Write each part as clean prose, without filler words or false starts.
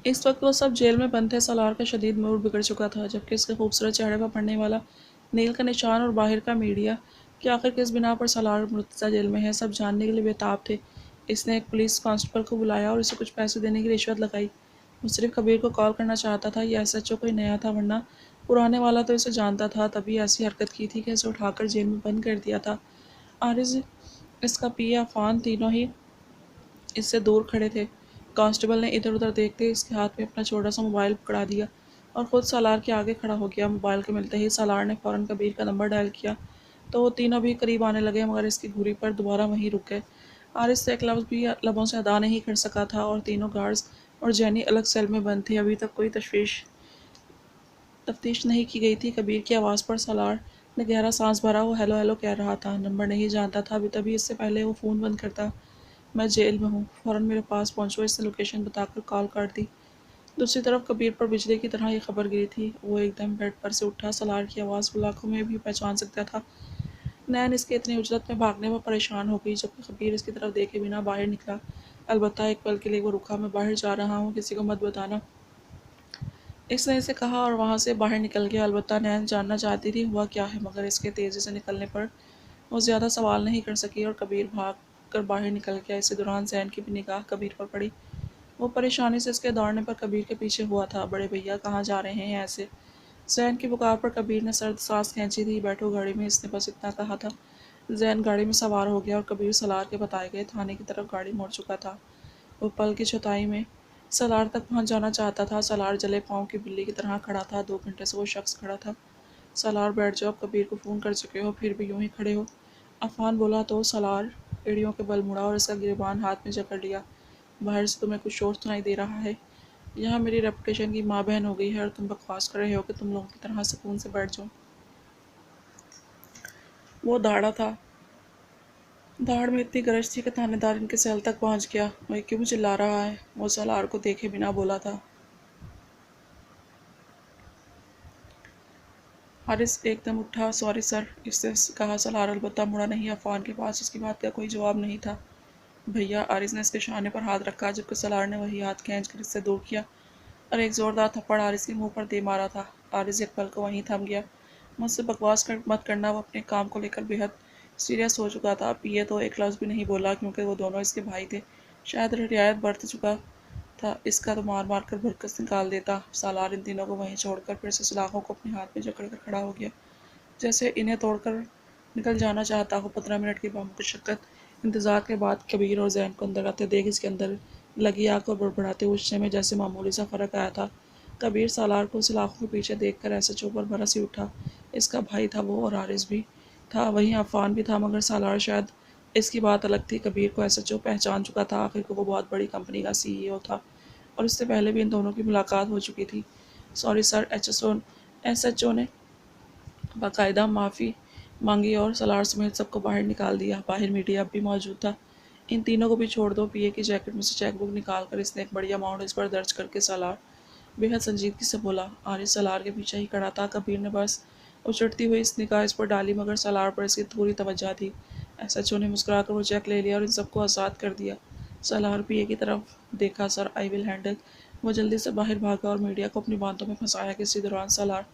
इस वक्त वो सब जेल में बंद थे। सलार का शदीद मूड बिगड़ चुका था, जबकि इसके खूबसूरत चेहरे पर पड़ने वाला नील का निशान और बाहर का मीडिया कि आखिर किस बिना पर सलार मुर्तज़ा जेल में है, सब जानने के लिए बेताब थे। इसने एक पुलिस कांस्टेबल को बुलाया और उसे कुछ पैसे देने की रिश्वत लगाई। वो सिर्फ कबीर को कॉल करना चाहता था। ये एसएचओ कोई नया था, वरना पुराने वाला तो इसे जानता था, तभी ऐसी हरकत की थी कि इसे उठाकर जेल में बंद कर दिया था। आरिज, इसका पिया, अफान, तीनों ही इससे दूर खड़े थे। कांस्टेबल ने इधर उधर देखते ही इसके हाथ में अपना छोटा सा मोबाइल पकड़ा दिया और ख़ुद सालार के आगे खड़ा हो गया। मोबाइल के मिलते ही सालार ने फ़ौरन कबीर का नंबर डायल किया तो वो तीनों भी करीब आने लगे, मगर इसकी घुरी पर दोबारा वहीं रुक गए। आरिस से एक लफ्ज़ भी लबों से अदा नहीं कर सका था और तीनों गार्ड्स और जैनी अलग सेल में बंद थे। अभी तक कोई तफ्तीश नहीं की गई थी। कबीर की आवाज़ पर सालार ने गहरा सांस भरा। वो हेलो हेलो कह रहा था, नंबर नहीं जानता था अभी, तभी इससे पहले वो फ़ोन बंद करता। मैं जेल में हूँ, फ़ौरन मेरे पास पहुँचो। इसने लोकेशन बताकर कॉल काट दी। दूसरी तरफ कबीर पर बिजली की तरह ये खबर गिरी थी। वो एकदम बेड पर से उठा। सलार की आवाज़ वो लाखों में भी पहचान सकता था। नैन इसके इतनी उजलत में भागने में परेशान हो गई, जबकि कबीर इसकी तरफ देखे बिना बाहर निकला। अलबत्ता एक पल के लिए वो रुका। मैं बाहर जा रहा हूँ, किसी को मत बताना, इसने इसे कहा और वहाँ से बाहर निकल गया। अलबत्ता नैन जानना चाहती थी हुआ क्या है, मगर इसके तेज़ी से निकलने पर वो ज़्यादा सवाल नहीं कर सकी और कबीर भाग कर बाहर निकल गया। इसी दौरान जैन की भी निगाह कबीर पर पड़ी। वो परेशानी से इसके दौड़ने पर कबीर के पीछे हुआ था। बड़े भैया कहाँ जा रहे हैं ऐसे? जैन की पुकार पर कबीर ने सर्द सांस खींची थी। बैठो गाड़ी में, इसने बस इतना कहा था। जैन गाड़ी में सवार हो गया और कबीर सलार के बताए गए थाने की तरफ गाड़ी मोड़ चुका था। वो पल की छुताई में सलार तक पहुंच जाना चाहता था। सलार जले पाँव की बिल्ली की तरह खड़ा था। 2 घंटे से वो शख्स खड़ा था। सलार, बैठ जाओ, अब कबीर को फ़ोन कर चुके हो, फिर भी यूं ही खड़े हो? अफान बोला तो सलार एड़ियों के बल मुड़ा और इसका गिरबान हाथ में जकड़ लिया। बाहर से तुम्हें कुछ शोर सुनाई दे रहा है? यहाँ मेरी रेपुटेशन की माँ बहन हो गई है और तुम बकवास कर रहे हो कि तुम लोगों की तरह सुकून से बैठ जाओ। वो दाड़ा था। दाड़ में इतनी गरज थी कि थानेदार इनके सेल तक पहुंच गया। वही क्यों चिल्ला रहा है? वो सलार को देखे बिना बोला था। हारिस एकदम उठा। सॉरी सर, इससे कहा। सलार अलबत्ता मुड़ा नहीं। अफान के पास इसकी बात का कोई जवाब नहीं था। भैया, आरिस ने इसके शाने पर हाथ रखा, जबकि सलार ने वही हाथ खींच कर इससे दूर किया और एक जोरदार थप्पड़ आरिस के मुंह पर दे मारा था। आरिस एक पल को वहीं थम गया। मुझसे बकवास मत करना। वो अपने काम को लेकर बेहद सीरियस हो चुका था। पिए तो एक लफ्ज़ भी नहीं बोला, क्योंकि वो दोनों इसके भाई थे। शायद रियायत बरत चुका था, इसका तो मार मार कर भरकस निकाल देता। सालार इन तीनों को वहीं छोड़कर फिर से सलाखों को अपने हाथ में जकड़ कर खड़ा हो गया, जैसे इन्हें तोड़कर निकल जाना चाहता हो। 15 मिनट की बामुशक्कत इंतजार के बाद कबीर और जैन को अंदर आते देख इसके अंदर लगी आग को बड़बड़ाते गुस्से में जैसे मामूली सा फ़र्क आया था। कबीर सालार को सलाखों के पीछे देख कर ऐसे चौपर बरस ही उठा। इसका भाई था वो, और आरिस भी था, वहीं अफान भी था, मगर सालार शायद इसकी बात अलग थी। कबीर को एसएचओ पहचान चुका था। आखिर को वो बहुत बड़ी कंपनी का सीईओ था और इससे पहले भी इन दोनों की मुलाकात हो चुकी थी। सॉरी सर, एसएचओ ने बाकायदा माफ़ी मांगी और सलार समेत सबको बाहर निकाल दिया। बाहर मीडिया अब भी मौजूद था। इन तीनों को भी छोड़ दो। पीए की जैकेट में से चेकबुक निकाल कर इसने एक बड़ी अमाउंट इस पर दर्ज करके सलार बेहद संजीदगी से बोला। आरिस सलार के पीछे ही खड़ा था। कबीर ने बस उचटती हुई इस निगाह इस पर डाली, मगर सलार पर इसकी पूरी तवज्जो थी। एसएचओ ने मुस्कुराकर वो चेक ले लिया और इन सबको आज़ाद कर दिया। सलार पीए की तरफ देखा। Sir, I will handle. वो जल्दी से बाहर भागा और मीडिया को अपनी बातों में फंसाया। किसी दौरान सलार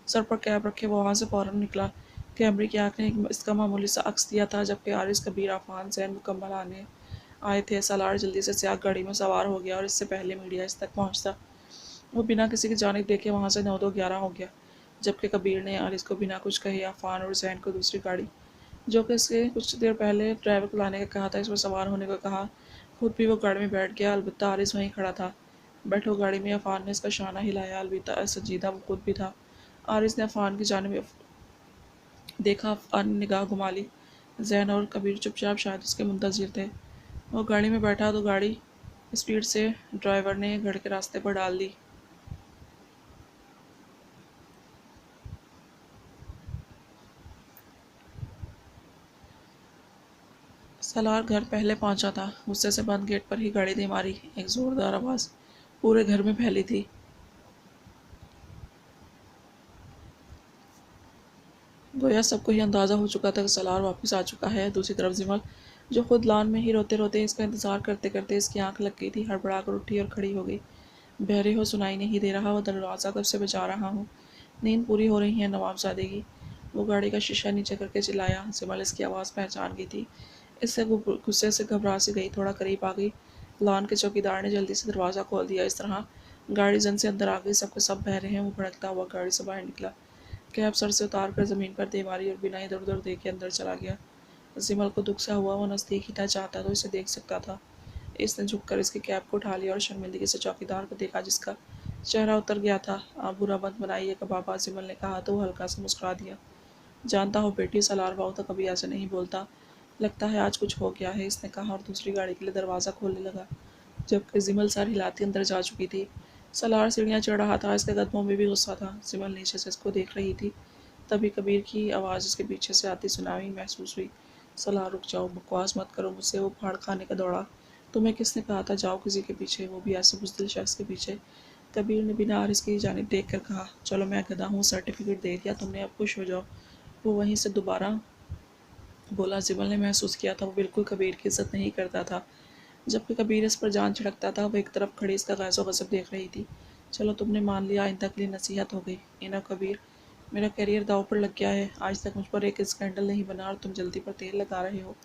सर पर कैप रखे वो वहाँ से फ़ौरन निकला। कैमरे की आँख ने इसका मामूली सा अक्स दिया था, जबकि आरिस, कबीर, अफान, जैन मुकम्मल आने आए थे। सलार जल्दी से सियाह गाड़ी में सवार हो गया और इससे पहले मीडिया इस तक पहुँचता वो बिना किसी की जानिब देखे वहाँ से 9-2-11 हो गया, जबकि कबीर ने आरिस को बिना कुछ कहे अफान और जैन को दूसरी गाड़ी, जो कि इसके कुछ देर पहले ड्राइवर को लाने का कहा था, इसमें सवार होने को कहा। खुद भी वो गाड़ी में बैठ गया। अलबत्ता आरिस वहीं खड़ा था। बैठो गाड़ी में, अफान ने इसका शाना हिलाया। अलविदा संजीदा वो खुद भी था। आरिस ने अफान की जानिब देखा। अफान ने निगाह घुमा ली। जैन और कबीर चुपचाप शायद उसके मुंतज़िर थे। वो गाड़ी में बैठा तो गाड़ी स्पीड से ड्राइवर ने घर के रास्ते पर डाल दी। सलार घर पहले पहुंचा था। गुस्से से बंद गेट पर ही गाड़ी दे मारी। एक ज़ोरदार आवाज़ पूरे घर में फैली थी। गोया सबको ही अंदाज़ा हो चुका था कि सलार वापस आ चुका है। दूसरी तरफ जिमल, जो खुद लान में ही रोते रोते इसका इंतज़ार करते करते इसकी आंख लग गई थी, हड़बड़ा कर उठी और खड़ी हो गई। बहरे हो, सुनाई नहीं दे रहा, वो दरवाज़ा कब से बजा रहा हूँ। नींद पूरी हो रही है नवाबजादे की। वो गाड़ी का शीशा नीचे करके चिल्लाया। सिमल इसकी आवाज़ पहचान गई थी। इससे वो गुस्से से घबरा सी गई, थोड़ा करीब आ गई। लॉन के चौकीदार ने जल्दी से दरवाज़ा खोल दिया। इस तरह गाड़ी जन से अंदर आ गई। सबके सब बह रहे हैं। वो भड़कता हुआ गाड़ी से बाहर निकला। कैब सर से उतार कर ज़मीन पर दे मारी और बिना इधर उधर देखे अंदर चला गया। सिमल को दुख सा हुआ। वो नज़दीक ही था, चाहता तो इसे देख सकता था। इसने झुककर इसकी कैप को उठा लिया और शर्मिंदगी से चौकीदार को देखा, जिसका चेहरा उतर गया था। आप बुरा मत बनाइए कबाबा, सिमल ने कहा तो वो हल्का सा मुस्कुरा दिया। जानता हो बेटी, सलार बाऊ तो कभी ऐसे नहीं बोलता। लगता है आज कुछ हो गया है, इसने कहा और दूसरी गाड़ी के लिए दरवाज़ा खोलने लगा, जबकि जिमल सर हिलाती अंदर जा चुकी थी। सलार सीढ़ियाँ चढ़ रहा था। इसके कदमों में भी गुस्सा था। सिमल नीचे से इसको देख रही थी। तभी कबीर की आवाज़ इसके पीछे से आती सुनाई महसूस हुई। सलार रुक जाओ, बकवास मत करो मुझसे। वो फाड़ खाने का दौड़ा। तुम्हें किसने कहा था जाओ किसी के पीछे, वो भी ऐसे बुज़दिल शख्स के पीछे। कबीर ने बिना आरिस की जानिब देख कर कहा, चलो मैं गधा हूँ, सर्टिफिकेट दे दिया तुमने, अब खुश हो जाओ। वो वहीं से दोबारा बोला। जिमल ने महसूस किया था वो बिल्कुल कबीर की इज्जत नहीं करता था, जबकि कबीर इस पर जान छिड़कता था। वो एक तरफ खड़ी इसका गैसो गजब देख रही थी। चलो तुमने मान लिया, आइंदा के लिए नसीहत हो गई। इना कबीर, मेरा करियर दाव पर लग गया है। आज तक मुझ पर एक स्कैंडल नहीं बना और तुम जल्दी पर तेल लगा रहे हो।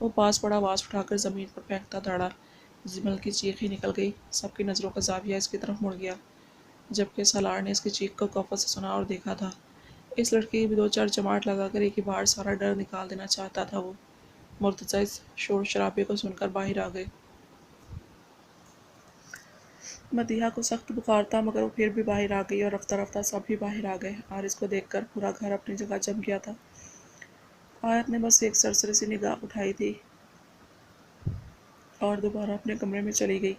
वो पास पड़ा आवाज़ उठाकर ज़मीन पर फेंकता दौड़ा। जिमल की चीख ही निकल गई। सबकी नज़रों का जाविया इसकी तरफ मुड़ गया, जबकि सालार ने इसकी चीख को कफ़त से सुना और देखा था। इस लड़के की भी दो चार चमाट लगाकर एक ही बार सारा डर निकाल देना चाहता था वो। मुर्तज़ा इस शोर शराबे को सुनकर बाहर आ गए। मदीहा को सख्त बुखार था, मगर वो फिर भी बाहर आ गई और रफ्ता रफ्ता सब भी बाहर आ गए। आरिस को देखकर पूरा घर अपनी जगह जम गया था। आयत ने बस एक सरसरी सी निगाह उठाई थी और दोबारा अपने कमरे में चली गई।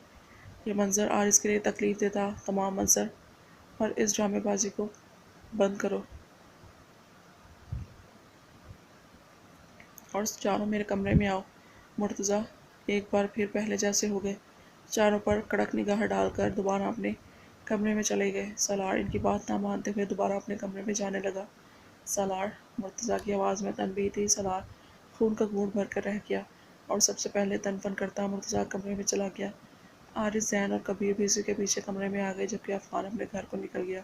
ये मंजर आरिस के लिए तकलीफ देता। तमाम मंजर और इस ड्रामेबाजी को बंद करो और चारों मेरे कमरे में आओ। मुर्तज़ा एक बार फिर पहले जैसे हो गए। चारों पर कड़क निगाह डालकर दोबारा अपने कमरे में चले गए। सलार इनकी बात ना मानते हुए दोबारा अपने कमरे में जाने लगा। सलार, मुर्तज़ा की आवाज़ में तनबीह थी। सलार खून का घूंट भर कर रह गया और सबसे पहले तनफन करता मुर्तज़ा कमरे में चला गया। आरिस, जैन और कबीर भी इसी के पीछे कमरे में आ गए, जबकि अफ़गान अपने घर को निकल गया।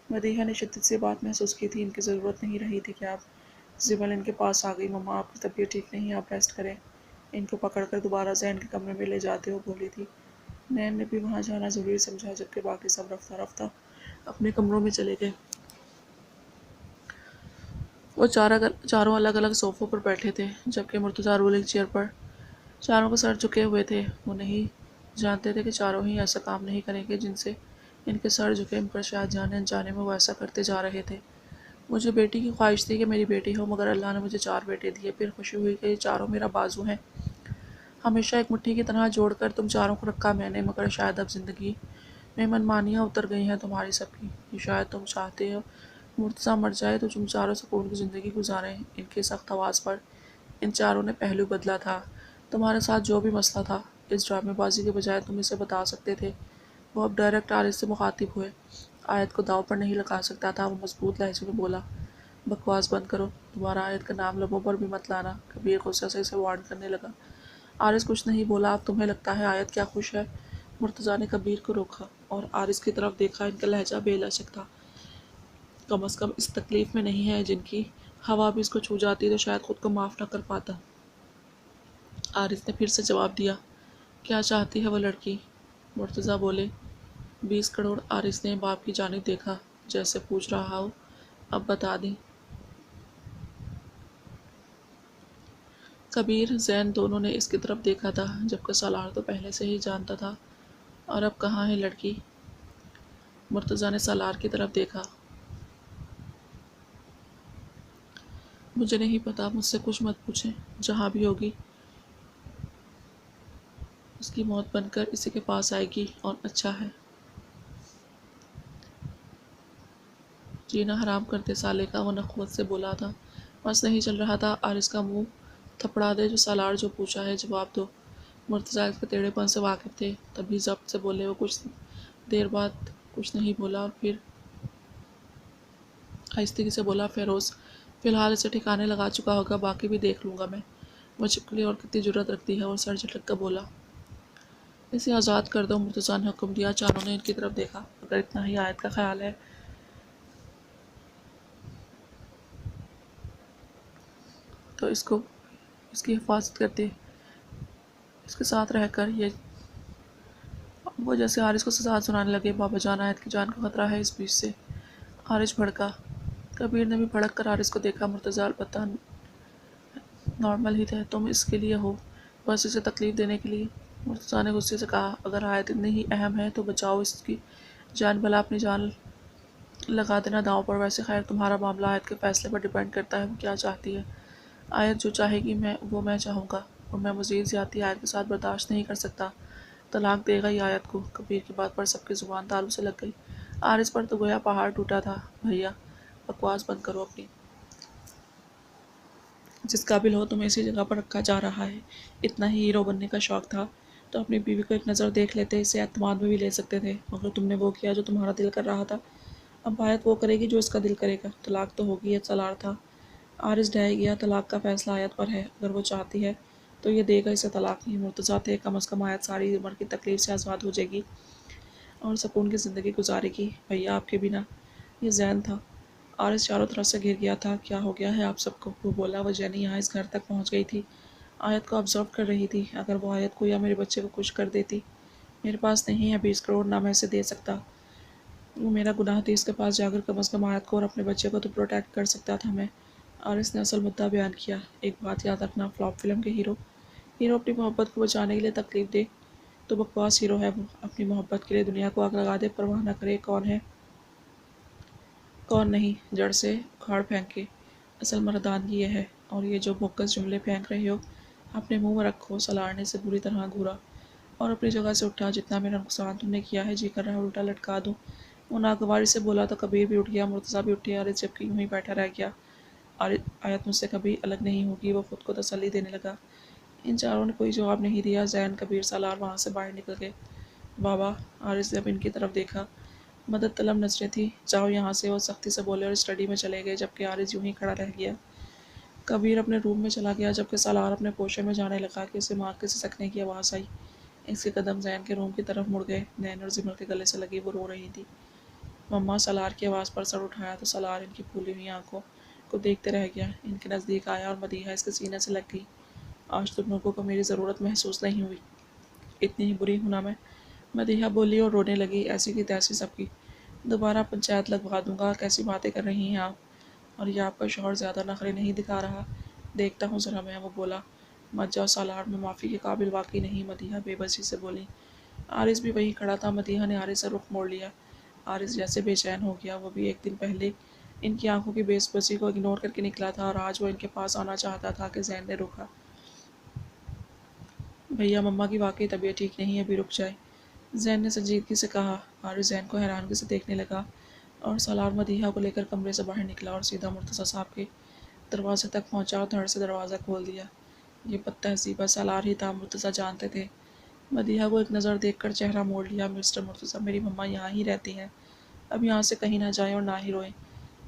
मदीहा ने शिद्दत से बात महसूस की थी। इनकी ज़रूरत नहीं रही थी कि आप। जिमल इनके पास आ गई। मम्मा, आपकी तबीयत ठीक नहीं है, आप रेस्ट करें। इनको पकड़कर दोबारा जैन के कमरे में ले जाते हुए बोली थी। नैन ने भी वहाँ जाना ज़रूरी समझा, जबकि बाकी सब रफ्ता रफ्ता अपने कमरों में चले गए। वो चारों अलग अलग सोफ़ों पर बैठे थे, जबकि मुर्तज़ा रोलिंग चेयर पर। चारों को सर झुके हुए थे। वो नहीं जानते थे कि चारों ही ऐसा काम नहीं करेंगे जिनसे इनके सर झुके, मगर शायद जाने अनजाने में वो ऐसा करते जा रहे थे। मुझे बेटी की ख्वाहिश थी कि मेरी बेटी हो, मगर अल्लाह ने मुझे 4 बेटे दिए। फिर खुशी हुई कि ये चारों मेरा बाजू हैं। हमेशा एक मुट्ठी की तरह जोड़कर तुम चारों को रखा मैंने, मगर शायद अब ज़िंदगी में मनमानियाँ उतर गई हैं तुम्हारी सबकी। ये शायद तुम चाहते हो मुर्तज़ा मर जाए तो तुम चारों सुकून की ज़िंदगी गुजारें। इनकी सख्त आवाज़ पर इन चारों ने पहलू बदला था। तुम्हारे साथ जो भी मसला था, इस ड्रामेबाजी के बजाय तुम इसे बता सकते थे। वो अब डायरेक्ट आरिस से मुखातिब हुए। आयत को दाव पर नहीं लगा सकता था। वो मजबूत लहजे में बोला, बकवास बंद करो, दोबारा आयत का नाम लबों पर भी मत लाना। कबीर गुस्से से इसे वार्न करने लगा। आरिस कुछ नहीं बोला। अब तुम्हें लगता है आयत क्या खुश है? मुर्तज़ा ने कबीर को रोका और आरिस की तरफ देखा। इनका लहजा बेलचक था। कम अज़ कम इस तकलीफ़ में नहीं है जिनकी हवा भी इसको छू जाती तो शायद खुद को माफ़ न कर पाता। आरिस ने फिर से जवाब दिया, क्या चाहती है वो लड़की? मुर्तज़ा बोले, 20 करोड़। आरिस ने बाप की जानिब देखा, जैसे पूछ रहा हो, अब बता दी। कबीर, जैन दोनों ने इसकी तरफ देखा था, जबकि सलार तो पहले से ही जानता था। और अब कहाँ है लड़की? मुर्तज़ा ने सलार की तरफ देखा। मुझे नहीं पता, मुझसे कुछ मत पूछें। जहाँ भी होगी उसकी मौत बनकर इसी के पास आएगी और अच्छा है। जीना हराम करते साले का, वो नखवत से बोला था। बस नहीं चल रहा था। आरिस का मुंह थपड़ा दे, जो सालार जो पूछा है जवाब दो। मुर्तज़ा इसके टेढ़ेपन से वाकिफ थे, तभी जब्त से बोले। वो कुछ देर बाद कुछ नहीं बोला और फिर आहिस्ते से बोला, फ़िरोज़ फ़िलहाल इसे ठिकाने लगा चुका होगा, बाकी भी देख लूँगा मैं। वो चिपकली और कितनी जुर्रत रखती है। और सर झटक कर बोला, اسے آزاد کر دو، مرتضیٰ نے حکم دیا۔ چاروں نے ان کی طرف دیکھا۔ اگر اتنا ہی آیت کا خیال ہے تو اس کی حفاظت کرتے، اس کے ساتھ رہ کر یہ وہ جیسے حارث کو سزا سنانے لگے۔ بابا جان، آیت کی جان کا خطرہ ہے اس بیچ سے۔ حارث بھڑکا۔ کبیر نے بھی بھڑک کر حارث کو دیکھا۔ مرتضیٰ البتہ نارمل ہی تھے۔ تم اس کے لیے ہو، بس اسے تکلیف دینے کے لیے؟ مرتضیٰ نے غصے سے کہا، اگر آیت اتنی ہی اہم ہے تو بچاؤ اس کی جان، بھلا اپنی جان لگا دینا داؤں پر۔ ویسے خیر تمہارا معاملہ آیت کے فیصلے پر ڈیپینڈ کرتا ہے، وہ کیا چاہتی ہے۔ آیت جو چاہے گی وہ میں چاہوں گا، اور میں مزید زیادتی آیت کے ساتھ برداشت نہیں کر سکتا۔ طلاق دے گا ہی آیت کو۔ کبیر کی بات پر سب کی زبان تالو سے لگ گئی۔ حارث پر تو گویا پہاڑ ٹوٹا تھا۔ بھیا بکواس بند کرو اپنی، جس قابل ہو تمہیں اسی جگہ پر رکھا جا رہا ہے۔ اتنا ہی ہیرو بننے کا شوق تھا تو اپنی بیوی کو ایک نظر دیکھ لیتے، اسے اعتماد میں بھی لے سکتے تھے، مگر تم نے وہ کیا جو تمہارا دل کر رہا تھا۔ اب آیت وہ کرے گی جو اس کا دل کرے گا۔ طلاق تو ہوگی، یہ سالار تھا۔ حارث ڈھہ گیا۔ طلاق کا فیصلہ آیت پر ہے، اگر وہ چاہتی ہے تو یہ دے گا اسے طلاق۔ نہیں مرتضیٰ تھے، کم از کم آیت ساری عمر کی تکلیف سے آزاد ہو جائے گی اور سکون کی زندگی گزارے گی۔ بھیا آپ کے بنا۔ یہ زین تھا۔ حارث چاروں طرف سے گھر گیا تھا۔ کیا ہو گیا ہے آپ سب کو؟ وہ بولا۔ وہ جینی یہاں اس گھر تک پہنچ گئی تھی، آیت کو آبزرو کر رہی تھی۔ اگر وہ آیت کو یا میرے بچے کو کچھ کر دیتی۔ میرے پاس نہیں ہے 20 کروڑ، نہ میں اسے دے سکتا۔ وہ میرا گناہ تھی، اس کے پاس جا کر کم از کم آیت کو اور اپنے بچے کو تو پروٹیکٹ کر سکتا تھا میں۔ حارث نے اصل مدعا بیان کیا۔ ایک بات یاد رکھنا، فلاپ فلم کے ہیرو اپنی محبت کو بچانے کے لیے تکلیف دے تو بکواس ہیرو ہے وہ۔ اپنی محبت کے لیے دنیا کو آگ لگا دے، پرواہ نہ کرے کون ہے کون نہیں، جڑ سے اکھاڑ پھینکے۔ اصل مردانگی یہ ہے، اور یہ جو بوکس جملے پھینک رہے ہو اپنے منہ میں رکھو۔ سالار نے اسے بری طرح گھورا اور اپنی جگہ سے اٹھا۔ جتنا میرا نقصان تم نے کیا ہے، جی کر رہا ہے الٹا لٹکا دوں۔ وہ ناگواری سے بولا تو کبیر بھی اٹھ گیا، مرتضیٰ بھی اٹھے۔ حارث جبکہ یوں ہی بیٹھا رہ گیا۔ آیت مجھ سے کبھی الگ نہیں ہوگی، وہ خود کو تسلی دینے لگا۔ ان چاروں نے کوئی جواب نہیں دیا۔ زین، کبیر، سالار وہاں سے باہر نکل گئے۔ بابا، حارث نے اب ان کی طرف دیکھا۔ مدد طلب نظریں تھیں۔ جاؤ یہاں سے، وہ سختی سے بولے اور اسٹڈی میں چلے گئے، جبکہ حارث یوں ہی کھڑا رہ گیا۔ کبیر اپنے روم میں چلا گیا، جبکہ سالار اپنے پوشے میں جانے لگا کہ اسے ماں کے سسکنے کی آواز آئی۔ اس کے قدم زین کے روم کی طرف مڑ گئے۔ نین اور زمل کے گلے سے لگی، وہ رو رہی تھی۔ مما، سالار کی آواز پر سر اٹھایا تو سالار ان کی پھولی ہوئی آنکھوں کو دیکھتے رہ گیا۔ ان کے نزدیک آیا اور مدیحہ اس کے سینے سے لگ گئی۔ آج تم لوگوں کو میری ضرورت محسوس نہیں ہوئی، اتنی ہی بری ہوں نا میں؟ مدیحہ بولی اور رونے لگی، ایسی کی تیسی سب کی۔ دوبارہ پنچایت لگوا دوں گا۔ کیسی باتیں کر رہی ہیں آپ؟ اور یہ آپ کا شوہر زیادہ نخرے نہیں دکھا رہا؟ دیکھتا ہوں ذرا میں، وہ بولا۔ مت جاؤ سالار، میں معافی کے قابل واقعی نہیں، مدیحہ بے بسی سے بولی۔ حارث بھی وہیں کھڑا تھا۔ مدیحہ نے حارث سے رخ موڑ لیا۔ حارث جیسے بے چین ہو گیا۔ وہ بھی ایک دن پہلے ان کی آنکھوں کی بے بسی کو اگنور کر کے نکلا تھا، اور آج وہ ان کے پاس آنا چاہتا تھا کہ زین نے روکا۔ بھیا، مما کی واقعی طبیعت ٹھیک نہیں ہے، ابھی رک جائے، زین نے سنجیدگی سے کہا۔ حارث زین کو حیرانگی سے دیکھنے لگا، اور سالار مدیحہ کو لے کر کمرے سے باہر نکلا اور سیدھا مرتضیٰ صاحب کے دروازے تک پہنچا اور دھڑ سے دروازہ کھول دیا۔ یہ بد تہذیبہ سالار ہی تھا، مرتضیٰ جانتے تھے۔ مدیحہ کو ایک نظر دیکھ کر چہرہ موڑ لیا۔ مسٹر مرتضیٰ، میری مما یہاں ہی رہتی ہیں، اب یہاں سے کہیں نہ جائیں اور نہ ہی روئیں۔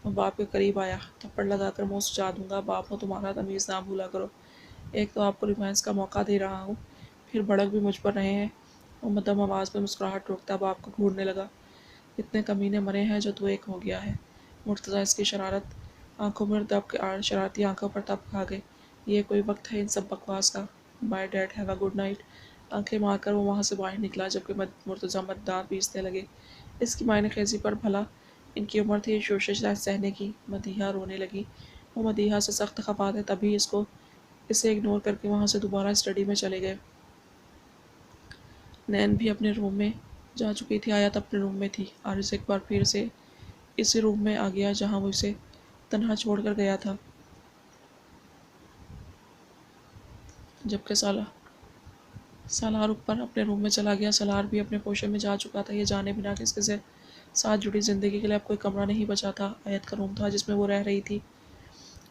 وہ باپ کے قریب آیا۔ تھپڑ لگا کر منہ سجا دوں گا، باپ ہو تمہارا، تمیز نہ بھولا کرو۔ ایک تو آپ کو ریمانس کا موقع دے رہا ہوں، پھر بھڑک بھی مجھ پر رہے ہیں۔ وہ مدھم آواز میں مسکراہٹ روکتا باپ کو گھورنے لگا۔ اتنے کمینے مرے ہیں جو تو ایک ہو گیا ہے۔ مرتضیٰ اس کی شرارت آنکھوں میں دب کے شرارتی آنکھوں پر تب کھا گئے۔ یہ کوئی وقت ہے ان سب بکواس کا؟ Bye dad, have a good night. آنکھیں مار کر وہ وہاں سے باہر نکلا، جبکہ مرتضیٰ مددار پیسنے لگے۔ اس کی معنی خیزی پر بھلا ان کی عمر تھی شوشش سہنے کی۔ مدیحہ رونے لگی۔ وہ مدیحہ سے سخت خفا تھے، تبھی اسے اگنور کر کے وہاں سے دوبارہ اسٹڈی میں چلے گئے۔ نین بھی اپنے روم میں جا چکی تھی، آیت اپنے روم میں تھی۔ حارث ایک بار پھر سے اسی روم میں آ گیا جہاں وہ اسے تنہا چھوڑ کر گیا تھا، جبکہ سالار اوپر اپنے روم میں چلا گیا۔ سالار بھی اپنے پوشے میں جا چکا تھا، یہ جانے بنا کہ اس کے ساتھ جڑی زندگی کے لیے اب کوئی کمرہ نہیں بچا تھا۔ آیت کا روم تھا جس میں وہ رہ رہی تھی۔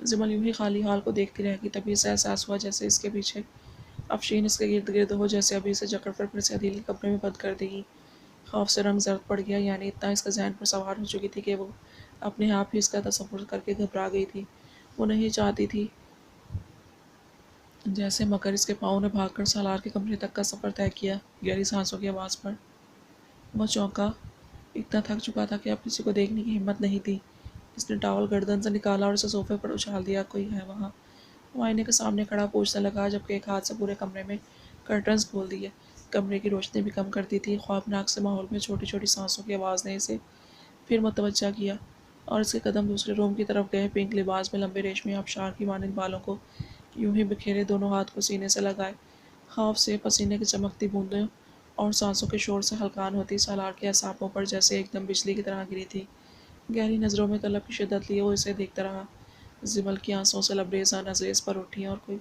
زمل یوں ہی خالی حال کو دیکھتی رہ گئی، تبھی اسے احساس ہوا جیسے اس کے پیچھے افشین اس کے گرد گرد ہو، جیسے ابھی اسے جکڑ کر پھر سے ادھیلی کمرے میں بند کر دے گی۔ خوف سے رنگ زرد پڑ گیا، یعنی اتنا اس کے ذہن پر سوار ہو چکی تھی کہ وہ اپنے آپ ہی اس کا تصور کر کے گھبرا گئی تھی۔ وہ نہیں چاہتی تھی جیسے مگر اس کے پاؤں نے بھاگ کر سالار کے کمرے تک کا سفر طے کیا۔ گہری سانسوں کی آواز پر وہ چونکا، اتنا تھک چکا تھا کہ اب کسی کو دیکھنے کی ہمت نہیں تھی۔ اس نے ٹاول گردن سے نکالا اور اسے صوفے پر اچھال دیا۔ کوئی ہے وہاں؟ وہ آئینے کے سامنے کھڑا پوچھنے لگا، جبکہ ایک ہاتھ سے پورے کمرے میں کرٹنز کھول دیے۔ کمرے کی روشنی بھی کم کرتی تھی۔ خوفناک سے ماحول میں چھوٹی چھوٹی سانسوں کی آواز نے اسے پھر متوجہ کیا، اور اس کے قدم دوسرے روم کی طرف گئے۔ پنک لباس میں لمبے ریشمی آبشار کی مانند بالوں کو یوں ہی بکھیرے، دونوں ہاتھ کو سینے سے لگائے، خوف سے پسینے کی چمکتی بوندوں اور سانسوں کے شور سے ہلکان ہوتی سالار کے اعصابوں پر جیسے ایک دم بجلی کی طرح گری تھی۔ گہری نظروں میں طلب کی شدت لیے وہ اسے دیکھتا رہا۔ زمل کی آنسوں سے لبریزاں نظریں اس پر اٹھیں، اور کوئی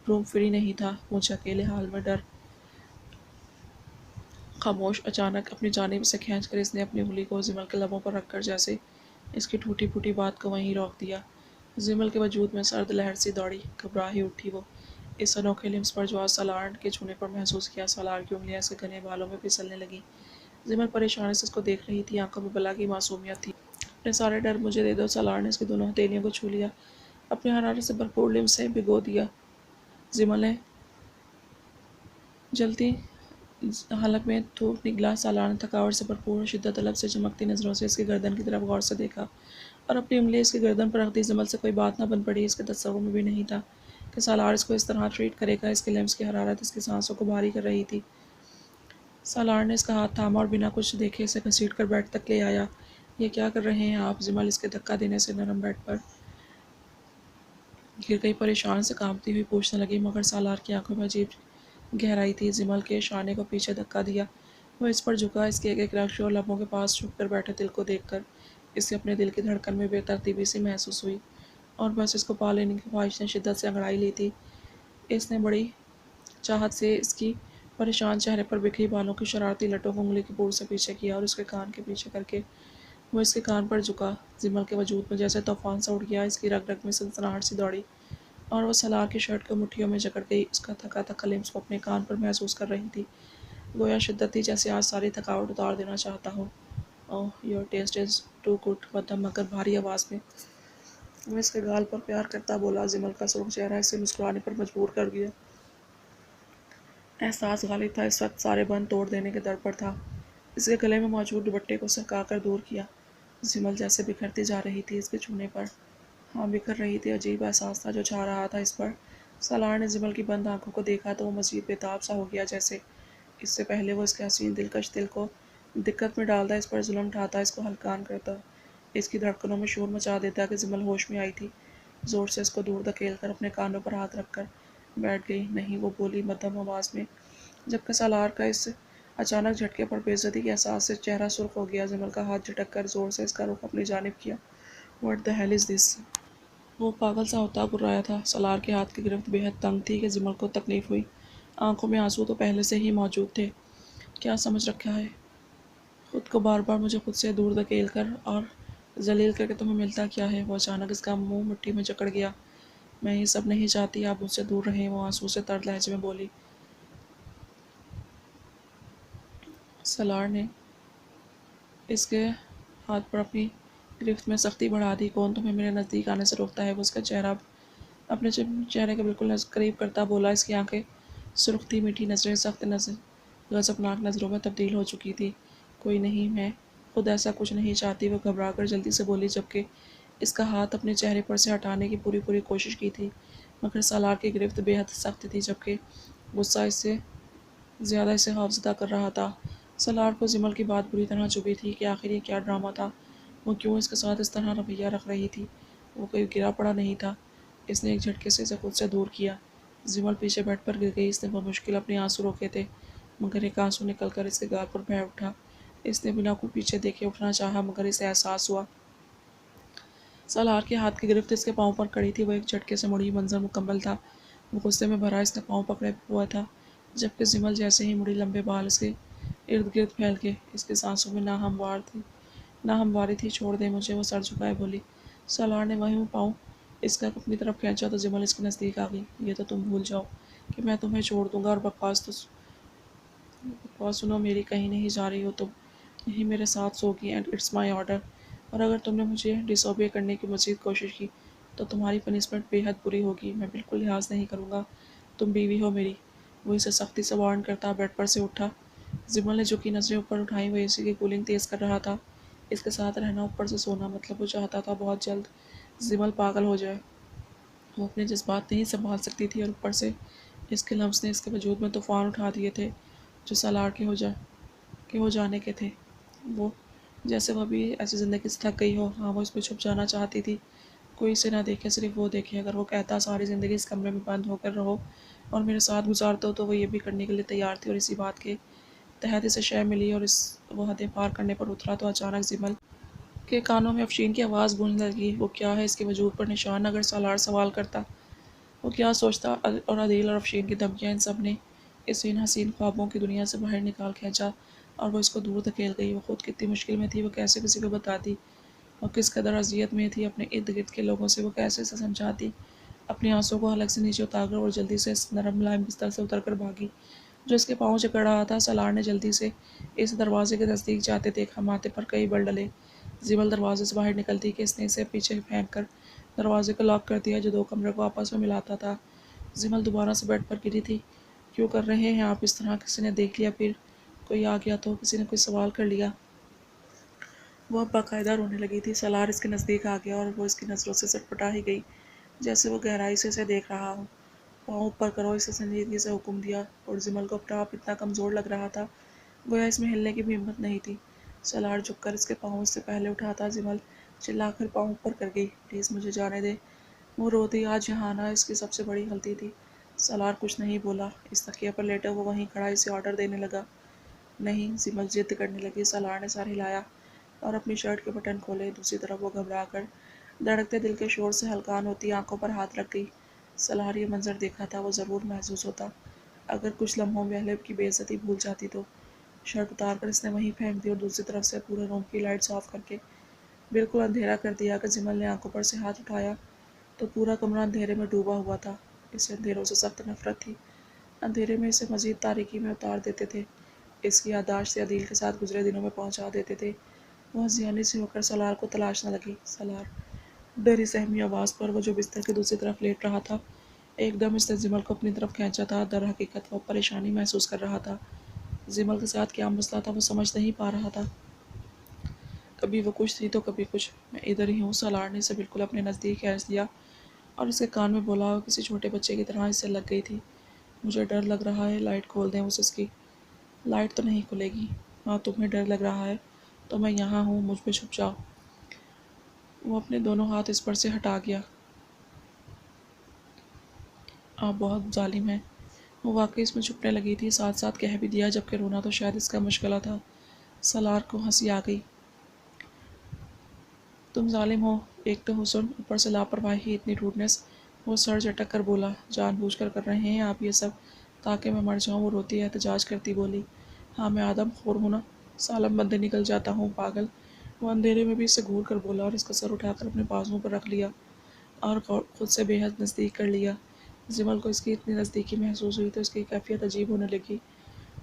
روم فری نہیں تھا۔ مجھے اکیلے حال میں ڈر خاموش۔ اچانک اپنی جانب سے کھینچ کر اس نے اپنی انگلی کو زمل کے لبوں پر رکھ کر جیسے اس کی ٹوٹی پھوٹی بات کو وہیں روک دیا۔ زمل کے وجود میں سرد لہر سی دوڑی، گھبرا ہی اٹھی وہ اس انوکھے لمس پر جو آج سالار کے چھونے پر محسوس کیا۔ سالار کی انگلیاں اس کے گھنے بالوں میں پھسلنے لگیں۔ زمل پریشانی سے اس کو دیکھ رہی تھی، آنکھوں میں بلا کی معصومیت تھی۔ اپنے سارے ڈر مجھے دے دو۔ سالار نے اس کی دونوں ہتھیلیوں کو چھو لیا، اپنے حرارت سے بھرپور لمس سے بھگو دیا۔ زمل نے جلتی حلق میں تھوک نگلا۔ سالار نے تھکاوٹ سے بھرپور اور شدت طلب سے چمکتی نظروں سے اس کی گردن کی طرف غور سے دیکھا، اور اپنی انگلی اس کی گردن پر رکھ دی۔ زمل سے کوئی بات نہ بن پڑی۔ اس کے تصور میں بھی نہیں تھا کہ سالار اس کو اس طرح ٹریٹ کرے گا۔ اس کے لمس کی حرارت اس کی سانسوں کو بھاری کر رہی تھی۔ سالار نے اس کا ہاتھ تھاما اور بنا کچھ دیکھے اسے گھسیٹ کر بیڈ تک لے آیا۔ یہ کیا کر رہے ہیں آپ؟ زمل اس کے دھکا دینے سے نرم بیڈ پر گر گئی، پریشان سے کانپتی ہوئی پوچھنے لگی، مگر سالار کی آنکھوں میں عجیب گہرائی تھی۔ زمل کے شانے کو پیچھے دھکا دیا، وہ اس پر جھکا۔ اس کے ایک ایک رگشے اور لبوں کے پاس چھپ کر بیٹھے دل کو دیکھ کر اسے اپنے دل کی دھڑکن میں بے ترتیبی سی محسوس ہوئی، اور بس اس کو پا لینے کی خواہش نے شدت سے انگڑائی لی تھی۔ اس نے بڑی چاہت سے اس کی پریشان چہرے پر بکھری بالوں کی شرارتی لٹوں کو انگلی کی پور سے پیچھے کیا، اور اس کے کان کے پیچھے کر کے وہ اس کے کان پر جھکا۔ زمل کے وجود میں جیسے طوفان سا اٹھ گیا، اس کی رگ رگ میں سنسناہٹ سی دوڑی، اور وہ سالار کی شرٹ کو مٹھیوں میں جکڑ گئی، اس کا تھکا تھکا لمس کو اپنے کان پر محسوس کر رہی تھی۔ گویا شدت تھی جیسے آج ساری تھکاوٹ اتار دینا چاہتا ہو۔ Oh your taste is too good, مدھم مگر بھاری آواز میں وہ اس کے گال پر پیار کرتا بولا۔ زمل کا سرخ چہرہ اسے مسکرانے پر مجبور کر دیا۔ احساس غالب تھا، اس وقت سارے بند توڑ دینے کے در پر تھا۔ اس کے گلے میں موجود دوپٹے کو سہکا کر دور کیا۔ زمل جیسے بکھرتی جا رہی تھی اس کے چھونے پر۔ ہاں بکھر رہی تھی۔ عجیب احساس تھا جو چھا رہا تھا اس پر۔ سالار نے زمل کی بند آنکھوں کو دیکھا تو وہ مزید بےتاب سا ہو گیا، جیسے اس سے پہلے وہ اس کے حسین دلکش دل کو دقت میں ڈالتا، اس پر ظلم ڈھاتا، اس کو ہلکان کرتا، اس کی دھڑکنوں میں شور مچا دیتا کہ زمل ہوش میں آئی تھی۔ زور سے اس کو دور دھکیل کر اپنے کانوں پر ہاتھ رکھ کر بیٹھ گئی۔ نہیں، وہ بولی مدھم آواز میں، جبکہ سالار کا اس اچانک جھٹکے پر بے عزتی کے احساس سے چہرہ سرخ ہو گیا۔ زمل کا ہاتھ جھٹک کر زور سے اس کا رخ اپنی جانب کیا۔ واٹ دی ہیل از دس؟ وہ پاگل سا ہوتا گررایا تھا۔ سالار کے ہاتھ کی گرفت بے حد تنگ تھی کہ زمل کو تکلیف ہوئی۔ آنکھوں میں آنسو تو پہلے سے ہی موجود تھے۔ کیا سمجھ رکھا ہے خود کو؟ بار بار مجھے خود سے دور دھکیل کر اور ذلیل کر کے تمہیں ملتا کیا ہے؟ وہ اچانک اس کا منہ مٹھی میں جکڑ گیا۔ میں یہ سب نہیں چاہتی، آپ مجھ سے دور رہیں، وہ آنسو سے تر لہجے میں بولی۔ سالار نے اس کے ہاتھ پر اپنی گرفت میں سختی بڑھا دی۔ کون تمہیں میرے نزدیک آنے سے روکتا ہے؟ وہ اس کا چہرہ اپنے چہرے کے بالکل قریب کرتا بولا۔ اس کی آنکھیں سرخ تھی، میٹھی نظریں سخت غضبناک نظروں میں تبدیل ہو چکی تھی۔ کوئی نہیں، میں خود ایسا کچھ نہیں چاہتی، وہ گھبرا کر جلدی سے بولی، جبکہ اس کا ہاتھ اپنے چہرے پر سے ہٹانے کی پوری کوشش کی تھی، مگر سالار کی گرفت بے حد سخت تھی، جبکہ غصہ اس سے زیادہ اسے خوفزدہ کر رہا تھا۔ سالار کو زمل کی بات بری طرح چبھی تھی کہ آخر یہ کیا ڈرامہ تھا، وہ کیوں اس کے ساتھ اس طرح رویہ رکھ رہی تھی۔ وہ کوئی گرا پڑا نہیں تھا۔ اس نے ایک جھٹکے سے اسے خود سے دور کیا۔ زمل پیچھے بیڈ پر گر گئی۔ اس نے بمشکل اپنے آنسو روکے تھے، مگر ایک آنسو نکل کر اس کے گال پر بہہ اٹھا۔ اس نے بنا کوئی پیچھے دیکھے اٹھنا چاہا، مگر اسے احساس ہوا سالار کے ہاتھ کی گرفت اس کے پاؤں پر کڑی تھی۔ وہ ایک جھٹکے سے مڑی، منظر مکمل تھا۔ وہ غصے میں بھرا اس نے پاؤں پکڑے ہوا تھا، جبکہ زمل جیسے ہی مڑی لمبے بال اس کے ارد گرد پھیل گئے۔ اس کی سانسوں میں ناہمواری تھی۔ چھوڑ دیں مجھے، وہ سر جھکائے بولی۔ سالار نے وہیں پاؤں اس کا اپنی طرف کھینچا تو زمل اس کے نزدیک آ گئی۔ یہ تو تم بھول جاؤ کہ میں تمہیں چھوڑ دوں گا، اور بکواس سنو، میری کہیں نہیں جا رہی ہو تم، یہیں میرے ساتھ سوگی، اینڈ اٹس مائی آرڈر، اور اگر تم نے مجھے ڈس اوبے کرنے کی مزید کوشش کی تو تمہاری پنشمنٹ بے حد بری ہوگی۔ میں بالکل لحاظ نہیں کروں گا तुम बीवी हो मेरी। वो इसे सख्ती से वार्न करता बेड पर से उठा। जिमल ने झुकी नजरें ऊपर उठाई। वो एसी की कूलिंग तेज कर रहा था। इसके साथ रहना, ऊपर से सोना, मतलब वो चाहता था बहुत जल्द जिमल पागल हो जाए। वो अपने जज्बात नहीं संभाल सकती थी और ऊपर से इसके लफ्ज़ ने इसके वजूद में तूफान उठा दिए थे जो सालार के हो जाने के थे। वो जैसे वो अभी ऐसी ज़िंदगी से थक गई हो। हाँ, वो इसमें छुप जाना चाहती थी। कोई इसे ना देखे, सिर्फ वो देखे। अगर वो कहता सारी ज़िंदगी इस कमरे में बंद होकर रहो और मेरे साथ गुजार दो, तो वो ये भी करने के लिए तैयार थी। और इसी बात के तहत इसे शय मिली और इस वो हदें पार करने पर उतरा तो अचानक जिमल के कानों में अफशीन की आवाज़ गूंजने लगी। वो क्या है इसके वजूद पर निशान? अगर सालार सवाल करता वो क्या सोचता? और अदील और अफशीन की धमकियाँ, इन सब ने इसे इन हसीन ख्वाबों की दुनिया से बाहर निकाल खींचा और वो इसको दूर धकेल गई। वो खुद कितनी मुश्किल में थी, वो कैसे किसी को बताती? और किस कदर अजियत में थी अपने इर्द गिर्द के लोगों से, वो कैसे इसे समझाती? अपनी आंसू को हलक से नीचे उतारकर और जल्दी से इस नरम मुलायम बिस्तर से उतरकर भागी जो इसके पाँव जकड़ रहा था। सलार ने जल्दी से इस दरवाजे के नज़दीक जाते देखा। माथे पर कई बल डले। जिमल दरवाजे से बाहर निकलती कि इसने इसे पीछे फेंक कर दरवाजे को लॉक कर दिया जो दो कमरे को आपस में मिलाता था। जिमल दोबारा से बेड पर गिरी थी। क्यों कर रहे हैं आप इस तरह? किसी ने देख लिया, फिर कोई आ गया तो? किसी ने कोई सवाल कर लिया? वो अब बाकायदा रोने लगी थी। सलार इसके नज़दीक आ गया और वो इसकी नज़रों से सटपटा ही गई, जैसे वो गहराई से इसे देख रहा हो। पाँव ऊपर करो, इसे संजीदगी से हुक्म दिया। और जिमल को अपना आप इतना कमज़ोर लग रहा था, गोया इसमें हिलने की भी हिम्मत नहीं थी। सलार झुककर इसके पाँव इससे पहले उठाता। जिमल चिल्लाकर पाँव ऊपर कर गई। प्लीज़ मुझे जाने दे। वो रोती। आज यहाँ आना इसकी सबसे बड़ी गलती थी। सलार कुछ नहीं बोला। इस तकिया पर लेटे वो वहीं खड़ा इसे ऑर्डर देने लगा। नहीं, जिमल जिद करने लगी। सलार ने सर हिलाया और अपनी शर्ट के बटन खोले। दूसरी तरफ वो घबरा कर धड़कते दिल के शोर से हलकान होती आंखों पर हाथ रख गई। सलार ये मंजर देखा था, वो ज़रूर महसूस होता। अगर कुछ लम्हों में अहलेब की बेइज्जती भूल जाती तो। शर्ट उतार कर इसने वहीं फेंक दी और दूसरी तरफ से पूरे रूम की लाइट्स ऑफ करके बिल्कुल अंधेरा कर दिया। अगर जिमल ने आंखों पर से हाथ उठाया तो पूरा कमरा अंधेरे में डूबा हुआ था। इसे अंधेरों से सख्त नफरत थी। अंधेरे में इसे मजीद तारीकी में उतार देते थे। इसकी याददाश्त से अदील के साथ गुजरे दिनों में पहुंचा देते थे। वह हंसियानी सी होकर सलार को तलाशने लगी। सलार, डरी सहमी आवाज़ पर वो जो बिस्तर की दूसरी तरफ लेट रहा था, एकदम इसने जिमल को अपनी तरफ खींचा था। दर हकीकत वो परेशानी महसूस कर रहा था। जिमल के साथ क्या मसला था वो समझ नहीं पा रहा था। कभी वो कुछ थी तो कभी कुछ। मैं इधर ही हूँ। सलार ने इसे बिल्कुल अपने नज़दीक खींच दिया और इसके कान में बोला। वो किसी छोटे बच्चे की तरह इससे लग गई थी। मुझे डर लग रहा है। लाइट खोल दें उस इसकी? लाइट तो नहीं खुलेगी। हाँ, तुम्हें डर लग रहा है तो मैं यहाँ हूँ, मुझ पे छुप जाओ। वो अपने दोनों हाथ इस पर से हटा गया। आप बहुत जालिम हैं। वो वाकई इसमें छुपने लगी थी, साथ साथ कह भी दिया, जबकि रोना तो शायद इसका मुश्किल था। सलार को हंसी आ गई। तुम जालिम हो, एक तो हुस्न, ऊपर से लापरवाही, इतनी रूडनेस। वो सर झटक कर बोला। जानबूझकर कर रहे हैं आप ये सब ताकि मैं मर जाऊँ? वो रोती एहतजाज करती बोली। हाँ, मैं आदम खोर हूँ ना, सालम बंदे निकल जाता हूँ पागल। वो अंधेरे में भी इससे घूर कर बोला और इसका सर उठाकर अपने बाजुओं पर रख लिया और खुद से बेहद नज़दीक कर लिया। जिमल को इसकी इतनी नज़दीकी महसूस हुई तो इसकी कैफियत अजीब होने लगी।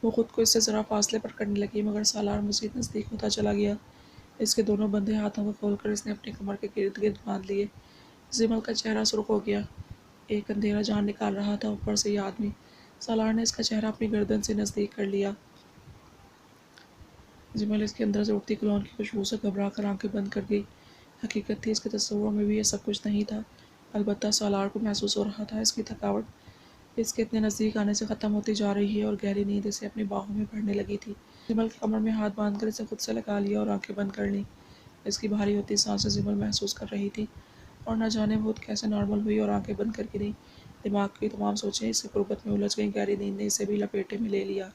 वो खुद को इससे ज़रा फासले पर करने लगी, मगर सालार मज़ीद नज़दीक होता चला गया। इसके दोनों बंधे हाथों को खोलकर इसने अपनी कमर के गिर्द गिर्द बांध लिए। जिमल का चेहरा सुर्ख हो गया। एक अंधेरा जान निकाल रहा था ऊपर से ये आदमी। सालार ने इसका चेहरा अपनी गर्दन से नज़दीक कर लिया। जिमल इसके अंदर से उठती कलौन की खुशबू से घबरा कर आंखें बंद कर गई। हकीकत थी, इसके तस्वुरों में भी ये सब कुछ नहीं था। अलबत्ता सालार को महसूस हो रहा था इसकी थकावट इसके इतने नज़दीक आने से ख़त्म होती जा रही है और गहरी नींद इसे अपनी बाहों में भरने लगी थी। जिमल के कमर में हाथ बांधकर इसे खुद से लगा लिया और आंखें बंद कर लीं। इसकी भारी होती सांसें जिमल महसूस कर रही थी और न जाने वो कैसे नॉर्मल हुई और आंखें बंद करके गिरी। दिमाग की तमाम सोचें इससे गुर्बत में उलझ गईं। गहरी नींद ने इसे भी लपेटे में ले लिया।